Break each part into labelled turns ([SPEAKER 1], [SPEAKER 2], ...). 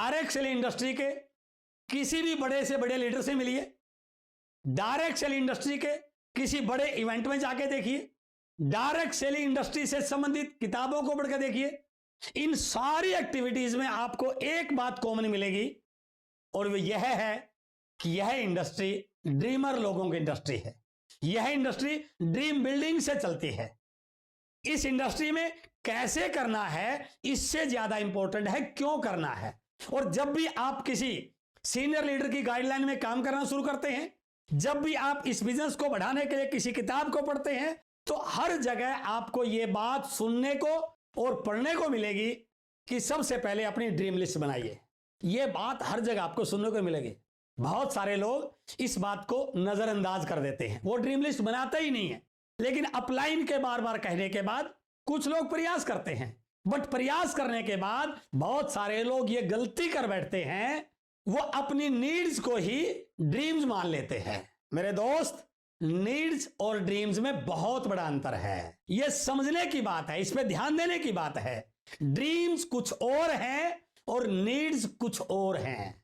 [SPEAKER 1] Direct selling industry के किसी भी बड़े से बड़े लीडर से मिलिए, डायरेक्ट सेलिंग इंडस्ट्री के किसी बड़े इवेंट में जाके देखिए, डायरेक्ट सेलिंग इंडस्ट्री से संबंधित किताबों को पढ़कर देखिए। इन सारी एक्टिविटीज में आपको एक बात कॉमन मिलेगी और वो यह है कि यह इंडस्ट्री ड्रीमर लोगों की इंडस्ट्री है। यह इंडस्ट्री ड्रीम बिल्डिंग से चलती है। इस इंडस्ट्री में कैसे करना है इससे ज्यादा इंपॉर्टेंट है क्यों करना है। और जब भी आप किसी सीनियर लीडर की गाइडलाइन में काम करना शुरू करते हैं, जब भी आप इस बिजनेस को बढ़ाने के लिए किसी किताब को पढ़ते हैं, तो हर जगह आपको यह बात सुनने को और पढ़ने को मिलेगी कि सबसे पहले अपनी ड्रीम लिस्ट बनाइए। यह बात हर जगह आपको सुनने को मिलेगी। बहुत सारे लोग इस बात को नजरअंदाज कर देते हैं, वो ड्रीम लिस्ट बनाते ही नहीं है। लेकिन अपलाइन के बार बार कहने के बाद कुछ लोग प्रयास करते हैं, बट प्रयास करने के बाद बहुत सारे लोग ये गलती कर बैठते हैं, वो अपनी नीड्स को ही ड्रीम्स मान लेते हैं। मेरे दोस्त, नीड्स और ड्रीम्स में बहुत बड़ा अंतर है। यह समझने की बात है, इस पे ध्यान देने की बात है। ड्रीम्स कुछ और हैं और नीड्स कुछ और हैं।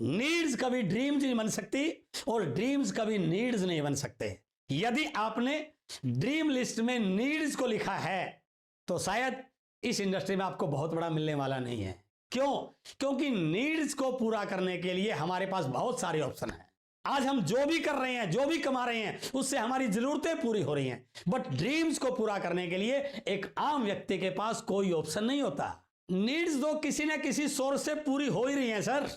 [SPEAKER 1] नीड्स कभी ड्रीम्स नहीं बन सकती और ड्रीम्स कभी नीड्स नहीं बन सकते। यदि आपने ड्रीम लिस्ट में नीड्स को लिखा है तो शायद इस इंडस्ट्री में आपको बहुत बड़ा मिलने वाला नहीं है। क्यों? क्योंकि नीड्स को पूरा करने के लिए हमारे पास बहुत सारे ऑप्शन हैं। आज हम जो भी कर रहे हैं, जो भी कमा रहे हैं, उससे हमारी जरूरतें पूरी हो रही हैं। बट ड्रीम्स को पूरा करने के लिए एक आम व्यक्ति के पास कोई ऑप्शन नहीं होता। नीड्स तो किसी न किसी सोर्स से पूरी हो ही रही हैं सर,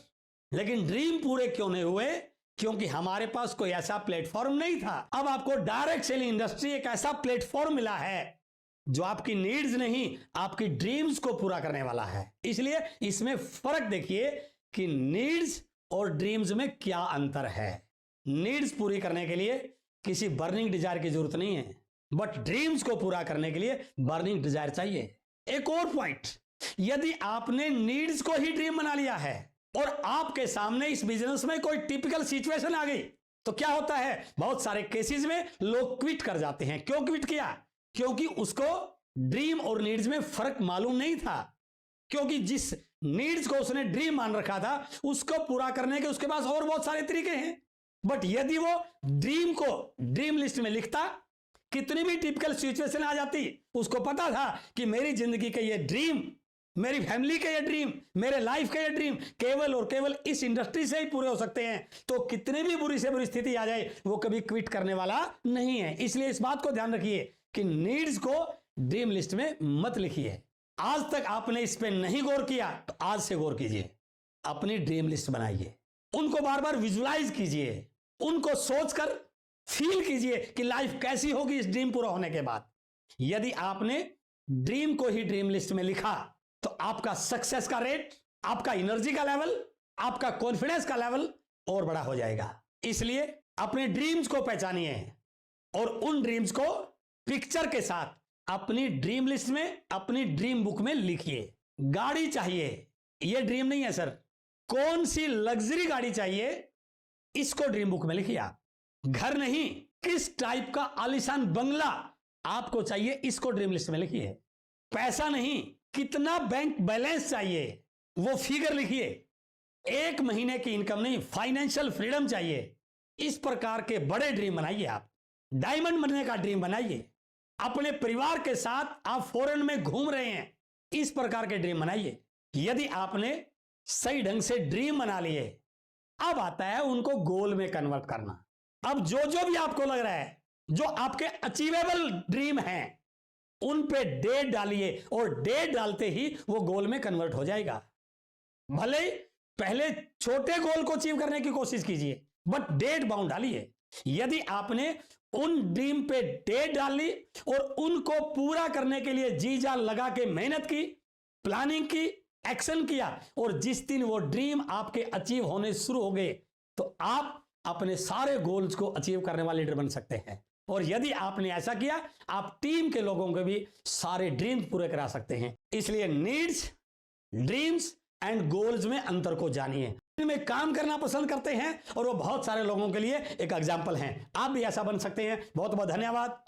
[SPEAKER 1] लेकिन ड्रीम पूरे क्यों नहीं हुए? क्योंकि हमारे पास कोई ऐसा प्लेटफॉर्म नहीं था। अब आपको डायरेक्ट सेलिंग इंडस्ट्री एक ऐसा प्लेटफॉर्म मिला है जो आपकी नीड्स नहीं, आपकी ड्रीम्स को पूरा करने वाला है। इसलिए इसमें फर्क देखिए कि नीड्स और ड्रीम्स में क्या अंतर है। नीड्स पूरी करने के लिए किसी बर्निंग डिजायर की जरूरत नहीं है, बट ड्रीम्स को पूरा करने के लिए बर्निंग डिजायर चाहिए। एक और पॉइंट, यदि आपने नीड्स को ही ड्रीम बना लिया है और आपके सामने इस बिजनेस में कोई टिपिकल सिचुएशन आ गई, तो क्या होता है? बहुत सारे केसेस में लोग क्विट कर जाते हैं। क्यों क्विट किया? क्योंकि उसको ड्रीम और नीड्स में फर्क मालूम नहीं था। क्योंकि जिस नीड्स को उसने ड्रीम मान रखा था, उसको पूरा करने के उसके पास और बहुत सारे तरीके हैं। बट यदि वो ड्रीम को ड्रीम लिस्ट में लिखता, कितनी भी टिपिकल सिचुएशन आ जाती, उसको पता था कि मेरी जिंदगी का ये ड्रीम, मेरी फैमिली का ये ड्रीम, मेरे लाइफ का ये ड्रीम केवल और केवल इस इंडस्ट्री से ही पूरे हो सकते हैं, तो कितनी भी बुरी से बुरी स्थिति आ जाए वो कभी क्विट करने वाला नहीं है। इसलिए इस बात को ध्यान रखिए कि नीड्स को ड्रीम लिस्ट में मत लिखिए। आज तक आपने इस पे नहीं गौर किया तो आज से गौर कीजिए। अपनी ड्रीम लिस्ट बनाइए, उनको बार बार विजुलाइज कीजिए, उनको सोचकर फील कीजिए कि लाइफ कैसी होगी इस ड्रीम पूरा होने के बाद। यदि आपने ड्रीम को ही ड्रीम लिस्ट में लिखा तो आपका सक्सेस का रेट, आपका एनर्जी का लेवल, आपका कॉन्फिडेंस का लेवल और बड़ा हो जाएगा। इसलिए अपने ड्रीम्स को पहचानिए और उन ड्रीम्स को पिक्चर के साथ अपनी ड्रीम लिस्ट में, अपनी ड्रीम बुक में लिखिए। गाड़ी चाहिए, यह ड्रीम नहीं है सर। कौन सी लग्जरी गाड़ी चाहिए, इसको ड्रीम बुक में लिखिए आप। घर नहीं, किस टाइप का आलीशान बंगला आपको चाहिए, इसको ड्रीम लिस्ट में लिखिए। पैसा नहीं, कितना बैंक बैलेंस चाहिए, वो फिगर लिखिए। एक महीने की इनकम नहीं, फाइनेंशियल फ्रीडम चाहिए। इस प्रकार के बड़े ड्रीम बनाइए आप। डायमंड बनने का ड्रीम बनाइए। अपने परिवार के साथ आप फॉरेन में घूम रहे हैं, इस प्रकार के ड्रीम बनाइए। यदि आपने सही ढंग से ड्रीम बना लिए, अब आता है उनको गोल में कन्वर्ट करना। अब जो जो भी आपको लग रहा है, जो आपके अचीवेबल ड्रीम हैं, उन पे डेट डालिए और डेट डालते ही वो गोल में कन्वर्ट हो जाएगा। भले पहले छोटे गोल को अचीव करने की कोशिश कीजिए, बट डेट बाउंड डालिए। यदि आपने उन ड्रीम पे डेट डाली और उनको पूरा करने के लिए जी जान लगा के मेहनत की, प्लानिंग की, एक्शन किया, और जिस दिन वो ड्रीम आपके अचीव होने शुरू हो गए, तो आप अपने सारे गोल्स को अचीव करने वाले लीडर बन सकते हैं। और यदि आपने ऐसा किया, आप टीम के लोगों के भी सारे ड्रीम्स पूरे करा सकते हैं। इसलिए नीड्स, ड्रीम्स एंड गोल्स में अंतर को जानिए। में काम करना पसंद करते हैं और वो बहुत सारे लोगों के लिए एक एग्जाम्पल हैं। आप भी ऐसा बन सकते हैं। बहुत बहुत धन्यवाद।